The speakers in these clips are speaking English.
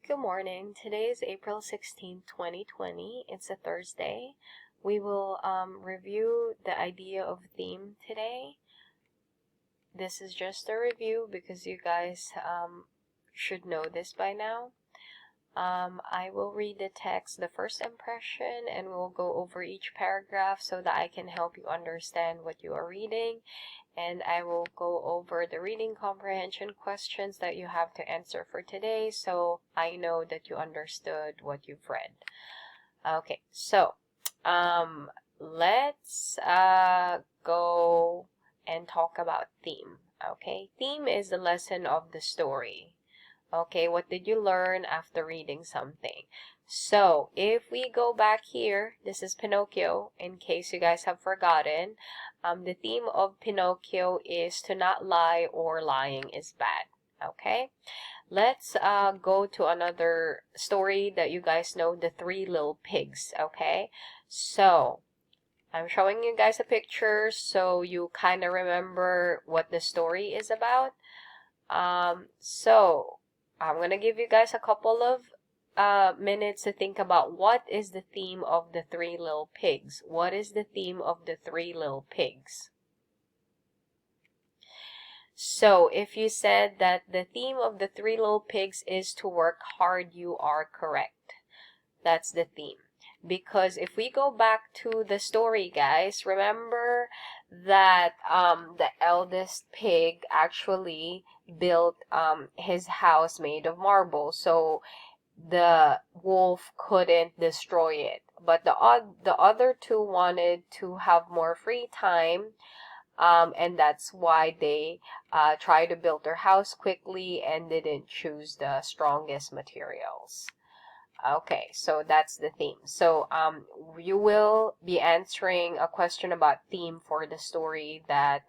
Good morning. Today is April 16, 2020. It's a Thursday. We will review the idea of theme today. This is just a review because you guys should know this by now. I will read the text, the first impression, and we'll go over each paragraph so that I can help you understand what you are reading. And I will go over the reading comprehension questions that you have to answer for today so I know that you understood what you've read. Okay, so let's go and talk about theme. Okay, theme is the lesson of the story. Okay, what did you learn after reading something? So, if we go back here, this is Pinocchio, in case you guys have forgotten. The theme of Pinocchio is to not lie or lying is bad. Okay, let's go to another story that you guys know, The Three Little Pigs. Okay, so I'm showing you guys a picture so you kind of remember what the story is about. So I'm going to give you guys a couple of minutes to think about what is the theme of the Three Little Pigs. What is the theme of the Three Little Pigs? So if you said that the theme of the Three Little Pigs is to work hard, you are correct. That's the theme. Because if we go back to the story, guys, remember that the eldest pig actually built his house made of marble, so the wolf couldn't destroy it. But the other two wanted to have more free time, and that's why they tried to build their house quickly and didn't choose the strongest materials. Okay, so that's the theme. So you will be answering a question about theme for the story that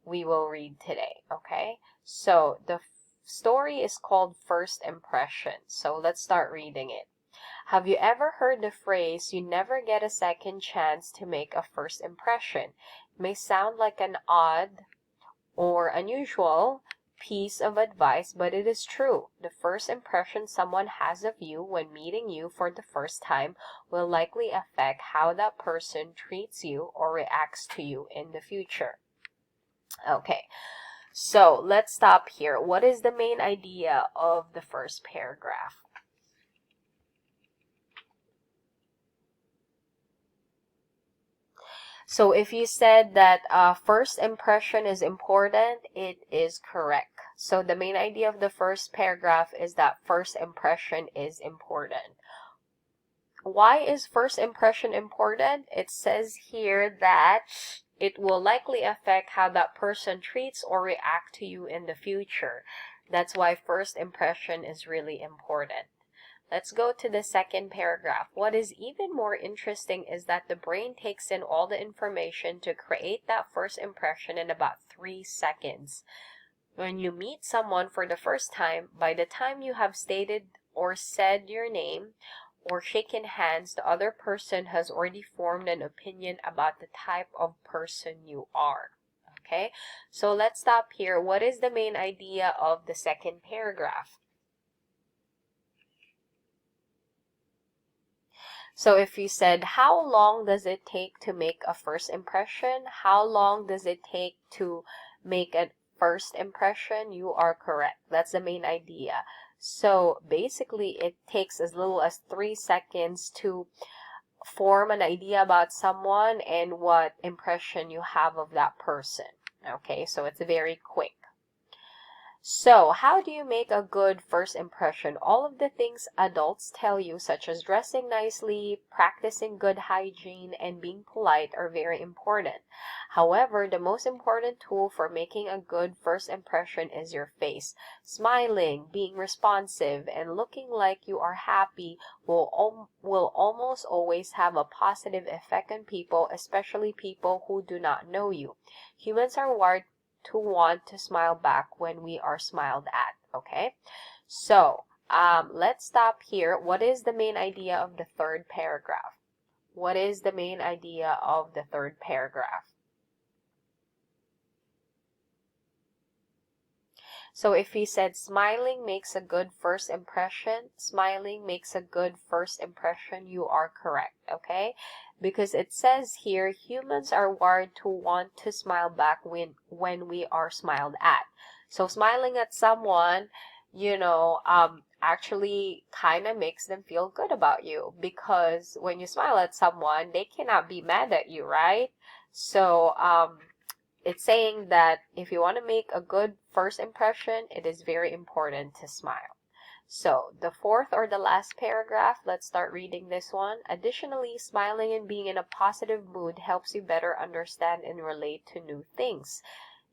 we will read today. Okay, so the story is called First Impression. So let's start reading it. Have you ever heard the phrase, you never get a second chance to make a first impression? It may sound like an odd or unusual piece of advice, but it is true. The first impression someone has of you when meeting you for the first time will likely affect how that person treats you or reacts to you in the future. Okay, so let's stop here. What is the main idea of the first paragraph? So if you said that first impression is important, it is correct. So the main idea of the first paragraph is that first impression is important. Why is first impression important? It says here that it will likely affect how that person treats or react to you in the future. That's why first impression is really important. Let's go to the second paragraph. What is even more interesting is that the brain takes in all the information to create that first impression in about 3 seconds. When you meet someone for the first time, by the time you have stated or said your name or shaken hands, the other person has already formed an opinion about the type of person you are. Okay, so let's stop here. What is the main idea of the second paragraph? So if you said, how long does it take to make a first impression? How long does it take to make a first impression? You are correct. That's the main idea. So basically, it takes as little as 3 seconds to form an idea about someone and what impression you have of that person. Okay, so it's very quick. So, how do you make a good first impression? All of the things adults tell you, such as dressing nicely, practicing good hygiene, and being polite, are very important. However, the most important tool for making a good first impression is your face. Smiling, being responsive, and looking like you are happy will almost always have a positive effect on people, especially people who do not know you. Humans are wired to want to smile back when we are smiled at. Okay, so let's stop here. What is the main idea of the third paragraph? What is the main idea of the third paragraph? So if he said smiling makes a good first impression, smiling makes a good first impression, you are correct, okay? Because it says here, humans are wired to want to smile back when we are smiled at. So smiling at someone, actually kind of makes them feel good about you, because when you smile at someone, they cannot be mad at you, right? So it's saying that if you want to make a good first impression, it is very important to smile. So the fourth or the last paragraph, let's start reading this one. Additionally, smiling and being in a positive mood helps you better understand and relate to new things.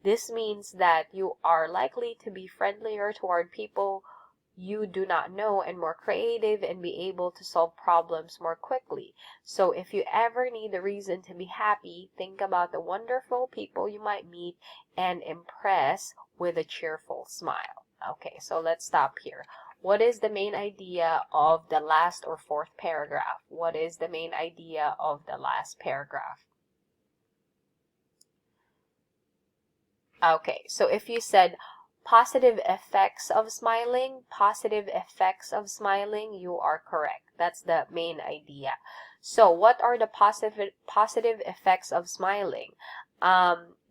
This means that you are likely to be friendlier toward people you do not know and more creative and be able to solve problems more quickly. So if you ever need a reason to be happy, think about the wonderful people you might meet and impress with a cheerful smile. Okay, so let's stop here. What is the main idea of the last or fourth paragraph? What is the main idea of the last paragraph? Okay, so if you said positive effects of smiling, you are correct. That's the main idea. So what are the positive effects of smiling?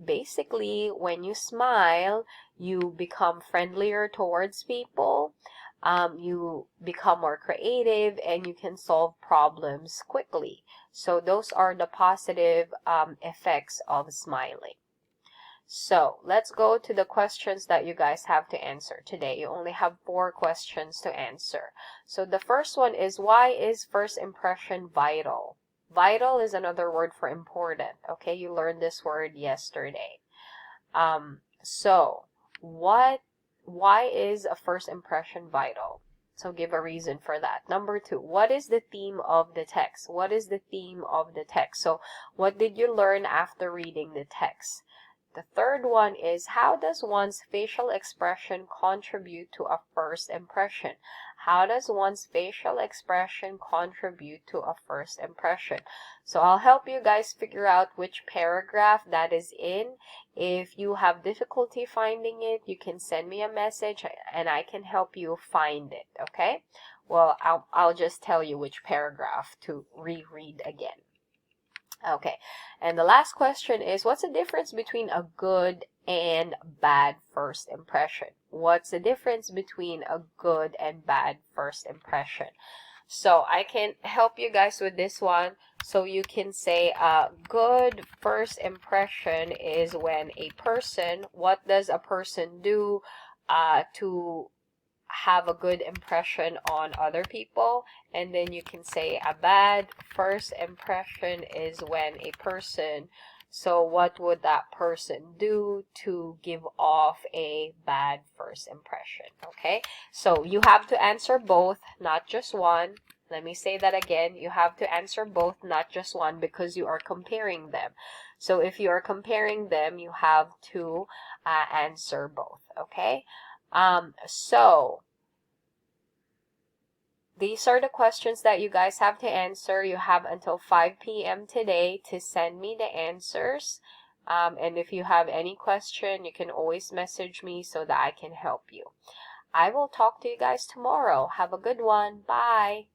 Basically, when you smile, you become friendlier towards people, you become more creative, and you can solve problems quickly. So those are the positive effects of smiling. So let's go to the questions that you guys have to answer today. You only have 4 questions to answer. So the first one is, why is first impression vital? Vital is another word for important. Okay, you learned this word yesterday. So why is a first impression vital? So give a reason for that. Number 2, what is the theme of the text? What is the theme of the text? So what did you learn after reading the text? The third one is, how does one's facial expression contribute to a first impression? How does one's facial expression contribute to a first impression? So I'll help you guys figure out which paragraph that is in. If you have difficulty finding it, you can send me a message and I can help you find it, okay? Well, I'll just tell you which paragraph to reread again. Okay, and the last question is, what's the difference between a good and bad first impression? What's the difference between a good and bad first impression? So I can help you guys with this one. So you can say a good first impression is when a person, what does a person do to have a good impression on other people. And then you can say a bad first impression is when a person, so what would that person do to give off a bad first impression? Okay, so you have to answer both, not just one. Let me say that again. You have to answer both, not just one, because you are comparing them. So if you are comparing them, you have to answer both. Okay, so these are the questions that you guys have to answer. You have until 5 p.m. today to send me the answers. And if you have any question, you can always message me so that I can help you. I will talk to you guys tomorrow. Have a good one. Bye.